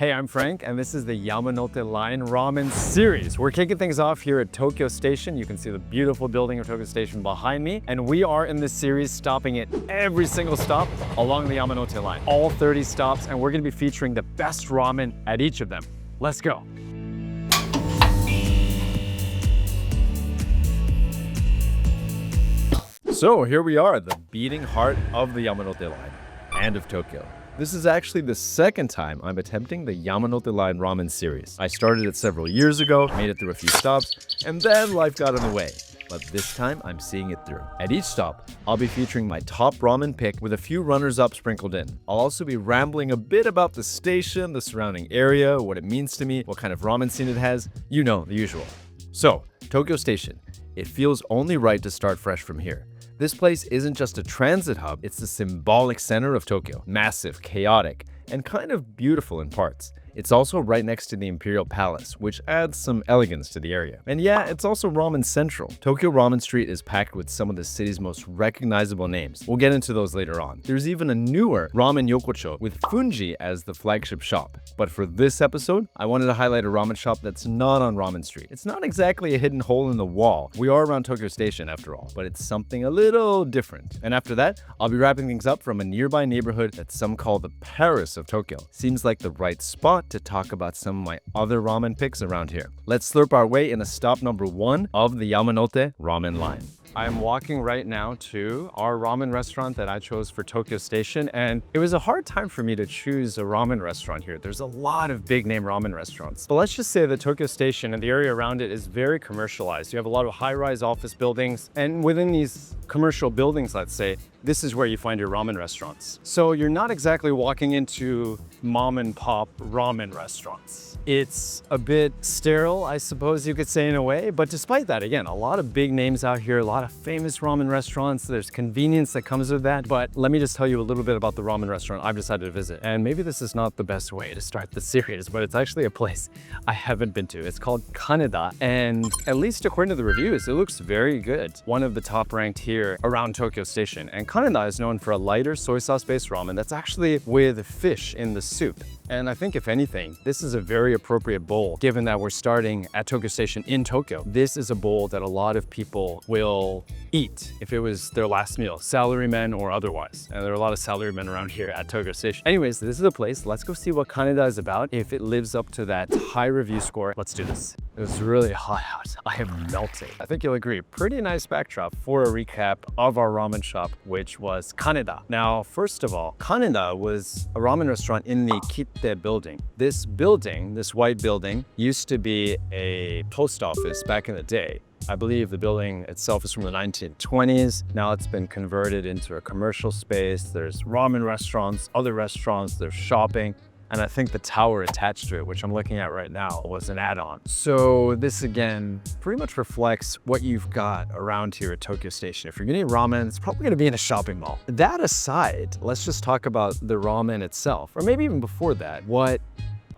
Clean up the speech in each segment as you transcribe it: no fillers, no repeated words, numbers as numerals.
Hey, I'm Frank, and this is the Yamanote Line Ramen series. We're kicking things off here at Tokyo Station. You can see the beautiful building of Tokyo Station behind me, and we are in this series stopping at every single stop along the Yamanote Line. All 30 stops, and we're gonna be featuring the best ramen at each of them. Let's go. So here we are, the beating heart of the Yamanote Line and of Tokyo. This is actually the second time I'm attempting the Yamanote Line ramen series. I started it several years ago, made it through a few stops, and then life got in the way. But this time, I'm seeing it through. At each stop, I'll be featuring my top ramen pick with a few runners-up sprinkled in. I'll also be rambling a bit about the station, the surrounding area, what it means to me, what kind of ramen scene it has, you know, the usual. So, Tokyo Station. It feels only right to start fresh from here. This place isn't just a transit hub, it's the symbolic center of Tokyo. Massive, chaotic, and kind of beautiful in parts. It's also right next to the Imperial Palace, which adds some elegance to the area. And yeah, it's also ramen central. Tokyo Ramen Street is packed with some of the city's most recognizable names. We'll get into those later on. There's even a newer Ramen Yokocho with Funji as the flagship shop. But for this episode, I wanted to highlight a ramen shop that's not on Ramen Street. It's not exactly a hidden hole in the wall. We are around Tokyo Station after all, but it's something a little different. And after that, I'll be wrapping things up from a nearby neighborhood that some call the Paris of Tokyo. Seems like the right spot to talk about some of my other ramen picks around here. Let's slurp our way into stop number 1 of the Yamanote Ramen Line. I'm walking right now to our ramen restaurant that I chose for Tokyo Station, and it was a hard time for me to choose a ramen restaurant here. There's a lot of big name ramen restaurants. But let's just say that Tokyo Station and the area around it is very commercialized. You have a lot of high-rise office buildings, and within these commercial buildings, let's say, this is where you find your ramen restaurants. So you're not exactly walking into mom and pop ramen restaurants. It's a bit sterile, I suppose you could say in a way, but despite that, again, a lot of big names out here, a lot of famous ramen restaurants. There's convenience that comes with that, but let me just tell you a little bit about the ramen restaurant I've decided to visit. And maybe this is not the best way to start the series, but it's actually a place I haven't been to. It's called Kaneda, and at least according to the reviews, it looks very good. One of the top ranked here around Tokyo Station. And Kaneda is known for a lighter soy sauce-based ramen that's actually with fish in the soup. And I think if anything, this is a very appropriate bowl, given that we're starting at Tokyo Station in Tokyo. This is a bowl that a lot of people will eat if it was their last meal, salarymen or otherwise. And there are a lot of salarymen around here at Tokyo Station. Anyways, this is the place. Let's go see what Kaneda is about. If it lives up to that high review score, let's do this. It was really hot out. I am melting. I think you'll agree. Pretty nice backdrop for a recap of our ramen shop, which was Kaneda. Now, first of all, Kaneda was a ramen restaurant in the Kitte building. This building, this white building, used to be a post office back in the day. I believe the building itself is from the 1920s. Now it's been converted into a commercial space. There's ramen restaurants, other restaurants, there's shopping. And I think the tower attached to it, which I'm looking at right now, was an add-on. So this again pretty much reflects what you've got around here at Tokyo Station. If you're getting ramen, it's probably gonna be in a shopping mall. That aside, let's just talk about the ramen itself, or maybe even before that, what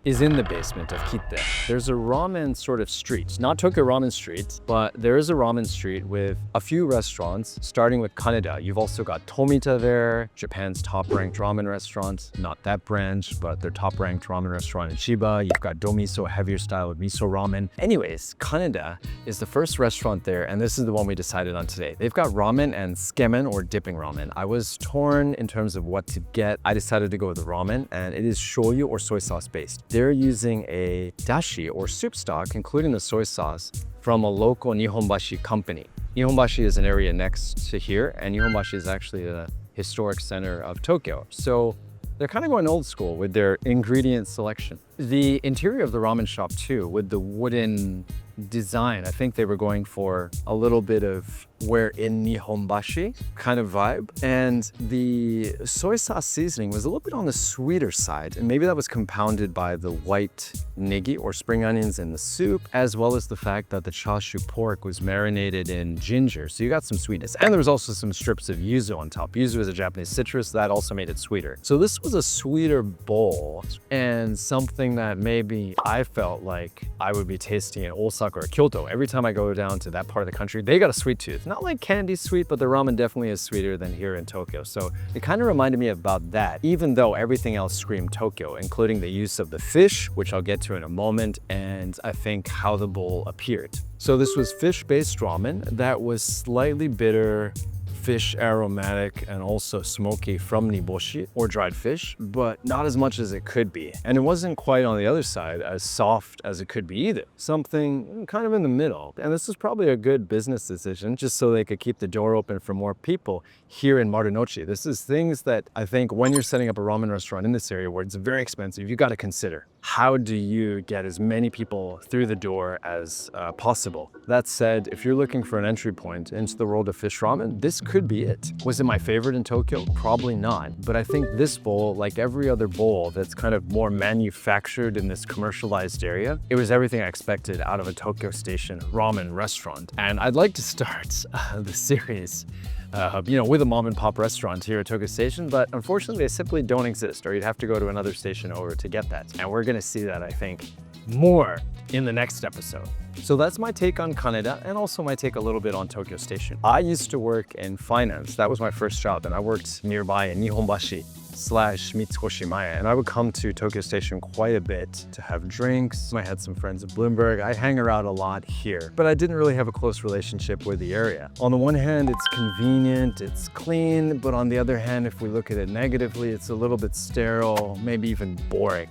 is in the basement of Kitte. There's a ramen sort of street, not Tokyo Ramen Street, but there is a ramen street with a few restaurants, starting with Kaneda. You've also got Tomita there, Japan's top-ranked ramen restaurant, not that branch, but their top-ranked ramen restaurant in Chiba. You've got Do-miso, heavier style with miso ramen. Anyways, Kaneda is the first restaurant there, and this is the one we decided on today. They've got ramen and tsukemen, or dipping ramen. I was torn in terms of what to get. I decided to go with the ramen, and it is shoyu or soy sauce based. They're using a dashi or soup stock, including the soy sauce, from a local Nihonbashi company. Nihonbashi is an area next to here, and Nihonbashi is actually a historic center of Tokyo. So they're kind of going old school with their ingredient selection. The interior of the ramen shop too, with the wooden design, I think they were going for a little bit of we're in Nihonbashi kind of vibe. And the soy sauce seasoning was a little bit on the sweeter side. And maybe that was compounded by the white nigi or spring onions in the soup, as well as the fact that the chashu pork was marinated in ginger. So you got some sweetness. And there was also some strips of yuzu on top. Yuzu is a Japanese citrus that also made it sweeter. So this was a sweeter bowl and something something that maybe I felt like I would be tasting in Osaka or Kyoto. Every time I go down to that part of the country, they got a sweet tooth. Not like candy sweet, but the ramen definitely is sweeter than here in Tokyo. So it kind of reminded me about that, even though everything else screamed Tokyo, including the use of the fish, which I'll get to in a moment, and I think how the bowl appeared. So this was fish-based ramen that was slightly bitter, fish aromatic, and also smoky from niboshi or dried fish, but not as much as it could be. And it wasn't quite on the other side as soft as it could be either. Something kind of in the middle. And this was probably a good business decision just so they could keep the door open for more people here in Marunouchi. This is things that I think when you're setting up a ramen restaurant in this area where it's very expensive, you got to consider. How do you get as many people through the door as possible? That said, if you're looking for an entry point into the world of fish ramen, this could be it. Was it my favorite in Tokyo? Probably not. But I think this bowl, like every other bowl that's kind of more manufactured in this commercialized area, it was everything I expected out of a Tokyo Station ramen restaurant. And I'd like to start the series with a mom and pop restaurant here at Tokyo Station, but unfortunately they simply don't exist, or you'd have to go to another station over to get that. And we're gonna see that, I think, more in the next episode. So that's my take on Kaneda, and also my take a little bit on Tokyo Station. I used to work in finance. That was my first job, and I worked nearby in Nihonbashi / Mitsukoshimaya, and I would come to Tokyo Station quite a bit to have drinks. I had some friends at Bloomberg. I hang around a lot here, but I didn't really have a close relationship with the area. On the one hand, it's convenient, it's clean, but on the other hand, if we look at it negatively, it's a little bit sterile, maybe even boring.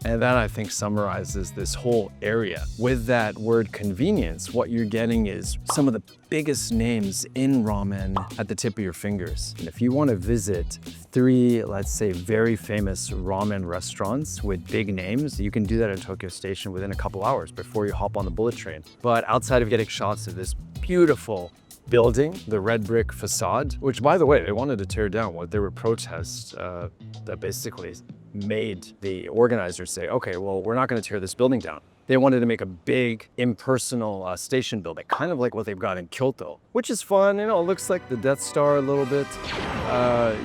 And that, I think, summarizes this whole area. With that word convenience, what you're getting is some of the biggest names in ramen at the tip of your fingers. And if you want to visit 3, let's say, very famous ramen restaurants with big names, you can do that at Tokyo Station within a couple hours before you hop on the bullet train. But outside of getting shots of this beautiful building, the red brick facade, which, by the way, they wanted to tear down. There were protests that basically made the organizers say, okay, well, we're not going to tear this building down. They wanted to make a big, impersonal station building, kind of like what they've got in Kyoto, which is fun. It looks like the Death Star a little bit.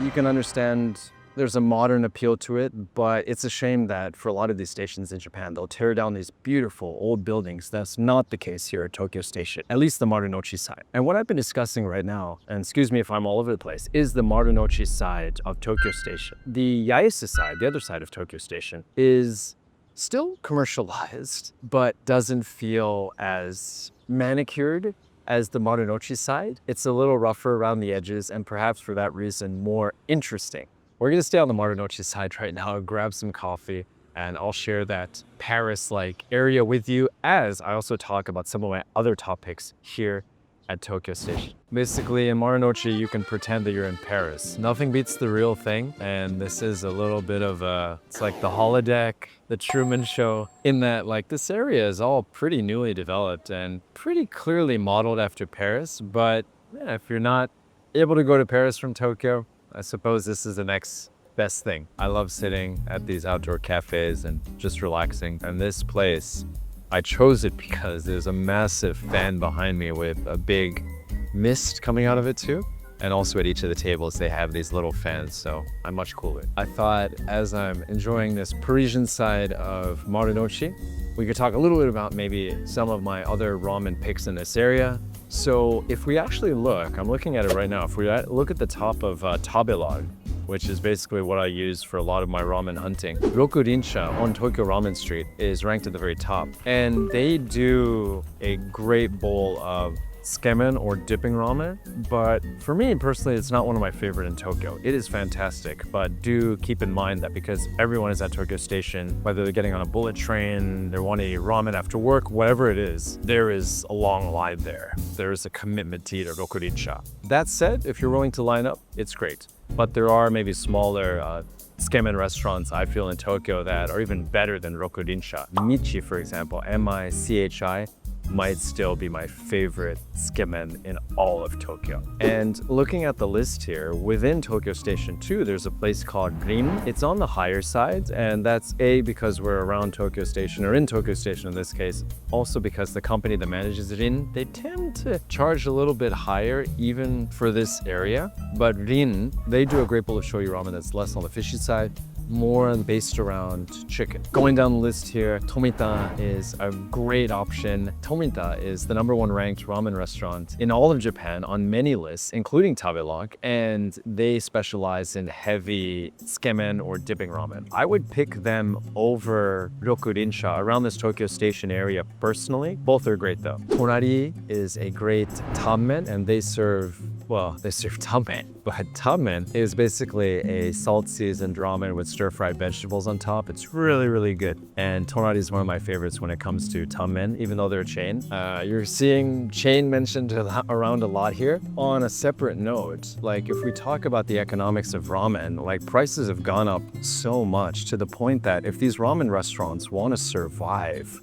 You can understand there's a modern appeal to it, but it's a shame that for a lot of these stations in Japan, they'll tear down these beautiful old buildings. That's not the case here at Tokyo Station, at least the Marunouchi side. And what I've been discussing right now, and excuse me if I'm all over the place, is the Marunouchi side of Tokyo Station. The Yaesu side, the other side of Tokyo Station, is still commercialized, but doesn't feel as manicured as the Marunouchi side. It's a little rougher around the edges, and perhaps for that reason, more interesting. We're gonna stay on the Marunouchi side right now, grab some coffee, and I'll share that Paris-like area with you as I also talk about some of my other topics here at Tokyo Station. Basically, in Marunouchi, you can pretend that you're in Paris. Nothing beats the real thing, and this is a little bit of it's like the holodeck, the Truman Show, in that this area is all pretty newly developed and pretty clearly modeled after Paris, but if you're not able to go to Paris from Tokyo, I suppose this is the next best thing. I love sitting at these outdoor cafes and just relaxing. And this place, I chose it because there's a massive fan behind me with a big mist coming out of it too. And also at each of the tables, they have these little fans, so I'm much cooler. I thought as I'm enjoying this Parisian side of Marunouchi, we could talk a little bit about maybe some of my other ramen picks in this area. So if we actually look, I'm looking at it right now, if we look at the top of Tabelog, which is basically what I use for a lot of my ramen hunting, Rokurinsha on Tokyo Ramen Street is ranked at the very top. And they do a great bowl of tsukemen or dipping ramen, but for me personally, it's not one of my favorite in Tokyo. It is fantastic, but do keep in mind that because everyone is at Tokyo Station, whether they're getting on a bullet train, they want to eat ramen after work, whatever it is, there is a long line there. There is a commitment to eat at Rokurinsha. That said, if you're willing to line up, it's great. But there are maybe smaller tsukemen restaurants I feel in Tokyo that are even better than Rokurinsha. Michi, for example, M-I-C-H-I, might still be my favorite tsukemen in all of Tokyo. And looking at the list here, within Tokyo Station 2, there's a place called Rin. It's on the higher side, and that's A, because we're around Tokyo Station, or in Tokyo Station in this case. Also because the company that manages Rin, they tend to charge a little bit higher even for this area. But Rin, they do a great bowl of shoyu ramen that's less on the fishy side, more based around chicken. Going down the list here, Tomita is a great option. Tomita is the #1 ranked ramen restaurant in all of Japan on many lists, including Tabelog, and they specialize in heavy tsukemen or dipping ramen. I would pick them over Ryoku-rinsha around this Tokyo Station area personally. Both are great though. Tonari is a great tamen, and they serve tamen, but tamen is basically a salt-seasoned ramen with stir-fried vegetables on top. It's really, really good. And Tonari is one of my favorites when it comes to tamen, even though they're a chain. You're seeing chain mentioned around a lot here. On a separate note, like if we talk about the economics of ramen, like prices have gone up so much to the point that if these ramen restaurants want to survive,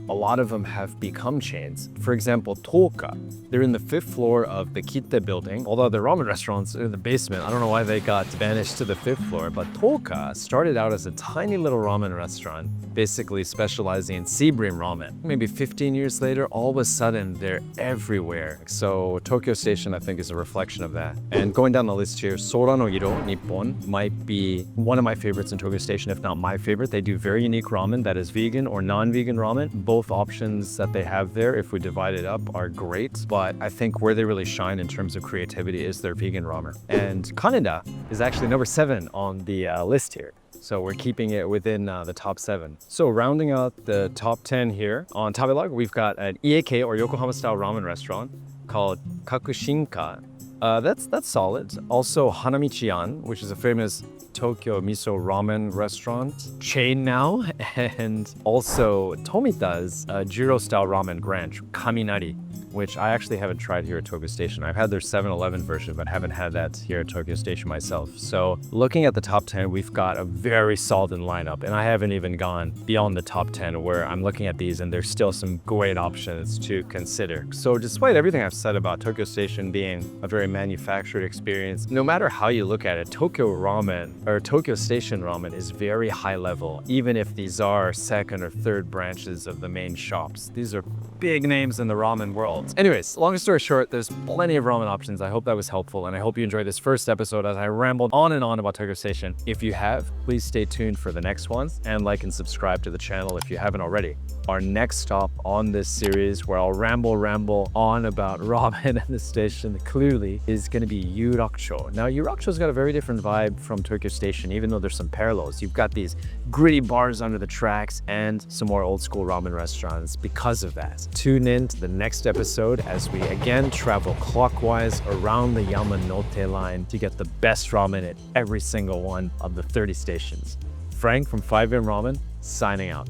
a lot of them have become chains. For example, Toka, they're in the 5th floor of the Kite building, although the ramen restaurants are in the basement. I don't know why they got banished to the 5th floor, but Toka started out as a tiny little ramen restaurant, basically specializing in sea bream ramen. Maybe 15 years later, all of a sudden, they're everywhere. So Tokyo Station, I think, is a reflection of that. And going down the list here, Soranoiro, Nippon, might be one of my favorites in Tokyo Station, if not my favorite. They do very unique ramen that is vegan or non-vegan ramen. Both options that they have there, if we divide it up, are great, but I think where they really shine in terms of creativity is their vegan ramen. And Kaneda is actually #7 on the list here. So we're keeping it within the top 7. So rounding out the top 10 here on Tabelog, we've got an Ieke or Yokohama style ramen restaurant called Kakushinka. That's solid. Also Hanamichi-an, which is a famous Tokyo miso ramen restaurant chain now, and also Tomita's Jiro style ramen branch, Kaminari, which I actually haven't tried here at Tokyo Station. I've had their 7-Eleven version, but haven't had that here at Tokyo Station myself. So looking at the top 10, we've got a very solid lineup, and I haven't even gone beyond the top 10 where I'm looking at these and there's still some great options to consider. So despite everything I've said about Tokyo Station being a very manufactured experience, no matter how you look at it, Tokyo Station ramen is very high level, even if these are 2nd or 3rd branches of the main shops. These are big names in the ramen world. Anyways, long story short, there's plenty of ramen options. I hope that was helpful, and I hope you enjoyed this first episode as I rambled on and on about Tokyo Station. If you have, please stay tuned for the next ones, and like and subscribe to the channel if you haven't already. Our next stop on this series, where I'll ramble on about ramen at the station, clearly is going to be Yurakucho. Now, Yurakucho's got a very different vibe from Tokyo Station, even though there's some parallels. You've got these gritty bars under the tracks and some more old school ramen restaurants because of that. Tune in to the next episode as we again travel clockwise around the Yamanote Line to get the best ramen at every single one of the 30 stations. Frank from 5M Ramen, signing out.